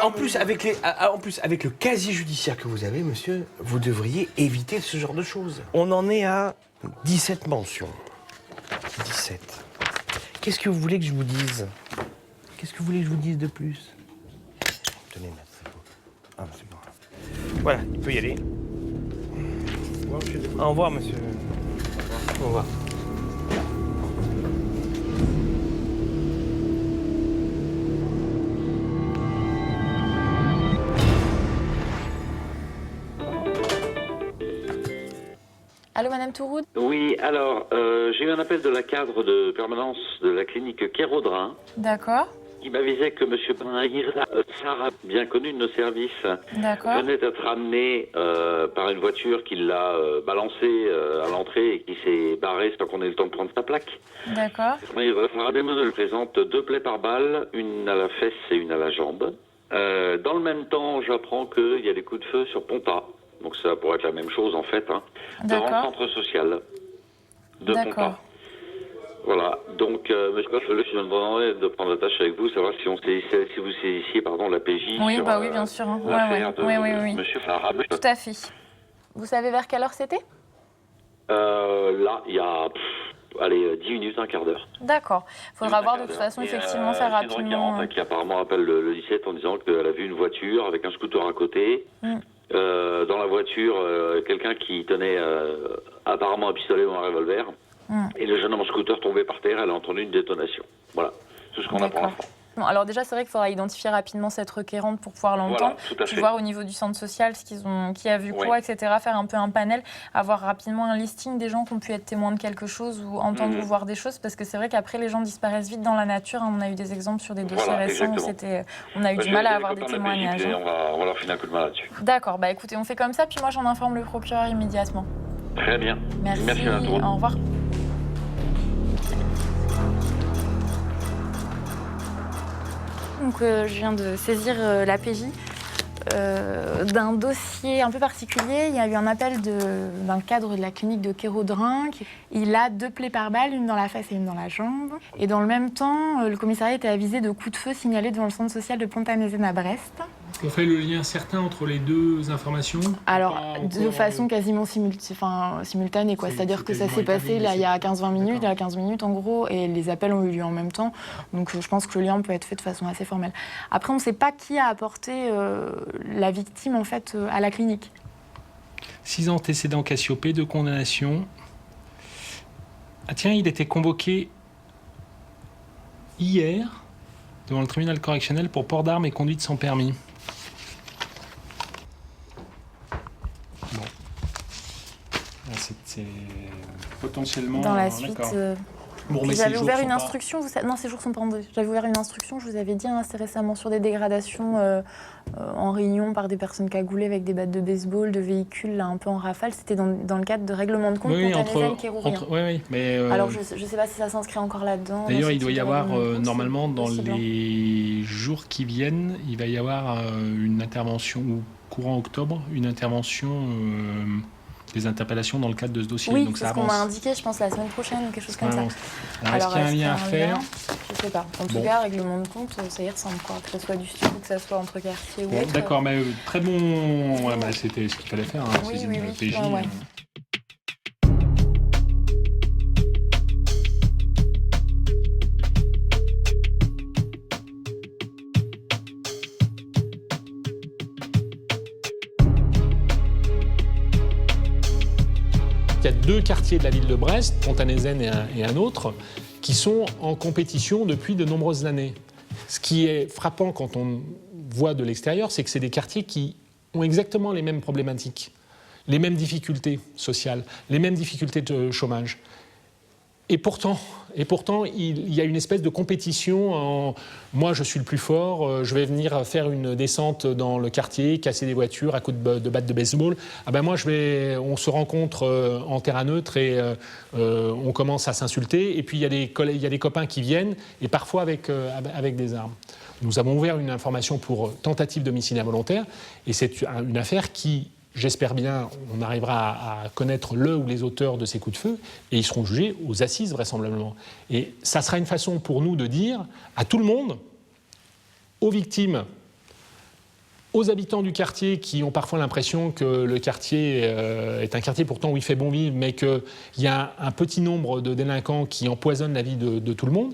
En plus, avec le casier judiciaire que vous avez, monsieur, vous devriez éviter ce genre de choses. On en est à 17 mentions. 17. Qu'est-ce que vous voulez que je vous dise? Qu'est-ce que vous voulez que je vous dise de plus? Tenez, maître, c'est bon. Ah, c'est bon. Voilà, il peut y aller. Au revoir, monsieur. Au revoir. Allô, Madame Touroud? Oui, alors, j'ai eu un appel de la cadre de permanence de la clinique Kérodrin. D'accord. Qui m'avisait que M. Benahir, Sarah, bien connu de nos services, venait d'être ramené par une voiture qui l'a balancé à l'entrée et qui s'est barré sans qu'on ait le temps de prendre sa plaque. D'accord. Sarah Desmosel présente 2 plaies par balle, une à la fesse et une à la jambe. Dans le même temps, j'apprends qu'il y a des coups de feu sur Ponta. Donc ça pourrait être la même chose en fait, hein, devant le centre social de Ponta. Voilà, donc monsieur Coffele, je me demandais de prendre la tâche avec vous, savoir si vous saisissiez la PJ oui, sur oui, bien sûr. Hein. l'affaire de oui. monsieur Farab. Tout à fait. Vous savez vers quelle heure c'était? Là, il y a 10 minutes, un quart d'heure. D'accord. Il faudra voir de toute façon, effectivement, faire rapidement. Qui apparemment appelle le 17 en disant qu'elle a vu une voiture avec un scooter à côté. Dans la voiture, quelqu'un qui tenait apparemment un pistolet ou un revolver. Et le jeune homme en scooter tombé par terre, elle a entendu une détonation. Voilà, tout ce qu'on a pour l'instant. Bon, alors déjà, c'est vrai qu'il faudra identifier rapidement cette requérante pour pouvoir l'entendre, puis voir au niveau du centre social qui a vu quoi, etc., faire un peu un panel, avoir rapidement un listing des gens qui ont pu être témoins de quelque chose ou entendre ou voir des choses, parce que c'est vrai qu'après, les gens disparaissent vite dans la nature. On a eu des exemples sur des dossiers récents où on a eu du mal à avoir des témoignages. On va leur filer un coup de main là-dessus. D'accord, écoutez, on fait comme ça, puis moi j'en informe le procureur immédiatement. Très bien. Merci au revoir. Donc je viens de saisir la PJ d'un dossier un peu particulier. Il y a eu un appel d'un cadre de la clinique de Kéraudrinque. Il a 2 plaies par balle, une dans la face et une dans la jambe. Et dans le même temps, le commissariat était avisé de coups de feu signalés devant le centre social de Pontanezen à Brest. On fait le lien certain entre les deux informations? Alors, de façon quasiment simultanée, quoi. C'est-à-dire que ça s'est passé là, il y a 15-20 minutes, il y a 15 minutes en gros, et les appels ont eu lieu en même temps. Donc je pense que le lien peut être fait de façon assez formelle. Après, on ne sait pas qui a apporté la victime en fait à la clinique. 6 antécédents Cassiopée, 2 condamnations. Ah tiens, il était convoqué hier devant le tribunal correctionnel pour port d'armes et conduite sans permis. Bon. C'est potentiellement... Dans la suite... Bon, mais j'avais ouvert une instruction, non, ces jours sont pendus. J'avais ouvert une instruction, je vous avais dit assez récemment, sur des dégradations en réunion par des personnes cagoulées avec des battes de baseball, de véhicules là, un peu en rafale. C'était dans le cadre de règlement de compte Pontanezen-Kérourien. Oui, mais... Alors je ne sais pas si ça s'inscrit encore là-dedans. D'ailleurs, il doit y avoir, normalement, dans les jours qui viennent, il va y avoir une intervention, ou courant octobre, une intervention... des interpellations dans le cadre de ce dossier. Oui, donc c'est ce qu'on m'a indiqué, je pense, la semaine prochaine ou quelque chose comme ça. Alors, est-ce qu'il y a un lien à faire? Je ne sais pas. En tout cas, règlement de compte, ça y ressemble, quoi. Que ce soit du studio, que ce soit entre quartiers ou autre. D'accord, mais très bon... Ouais, c'était ce qu'il fallait faire, hein. Oui, c'est oui, une oui. PJ. Ouais. Il y a 2 quartiers de la ville de Brest, Pontanezen et un autre, qui sont en compétition depuis de nombreuses années. Ce qui est frappant quand on voit de l'extérieur, c'est que c'est des quartiers qui ont exactement les mêmes problématiques, les mêmes difficultés sociales, les mêmes difficultés de chômage. Et pourtant, il y a une espèce de compétition en « moi, je suis le plus fort, je vais venir faire une descente dans le quartier, casser des voitures à coups de batte de baseball. Ah ben moi, on se rencontre en terrain neutre et on commence à s'insulter. Et puis, il y a des copains qui viennent, et parfois avec des armes. Nous avons ouvert une information pour tentative d'homicide involontaire, et c'est une affaire qui... J'espère bien, on arrivera à connaître le ou les auteurs de ces coups de feu et ils seront jugés aux assises vraisemblablement. Et ça sera une façon pour nous de dire à tout le monde, aux victimes, aux habitants du quartier qui ont parfois l'impression que le quartier est un quartier pourtant où il fait bon vivre, mais qu'il y a un petit nombre de délinquants qui empoisonnent la vie de tout le monde,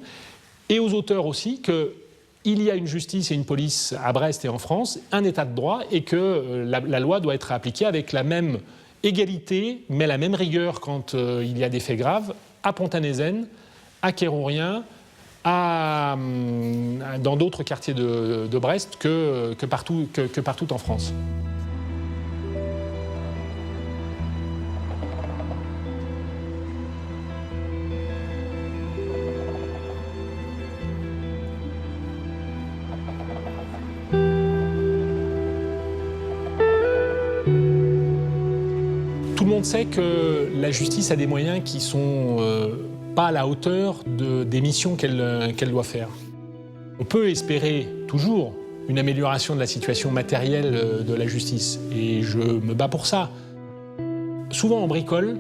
et aux auteurs aussi que il y a une justice et une police à Brest et en France, un état de droit, et que la loi doit être appliquée avec la même égalité, mais la même rigueur quand il y a des faits graves, à Pontanezen, à Kérourien, dans d'autres quartiers de Brest que partout en France. Tout le monde sait que la justice a des moyens qui ne sont pas à la hauteur des missions qu'elle doit faire. On peut espérer toujours une amélioration de la situation matérielle de la justice, et je me bats pour ça. Souvent on bricole,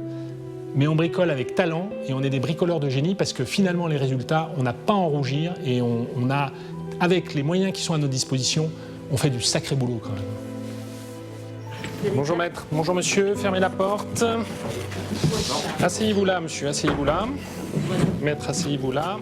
mais on bricole avec talent, et on est des bricoleurs de génie parce que finalement les résultats, on n'a pas à en rougir, et on a, avec les moyens qui sont à notre disposition, on fait du sacré boulot quand même. Bonjour maître, bonjour monsieur, fermez la porte. Asseyez-vous là monsieur, asseyez-vous là. Maître, asseyez-vous là.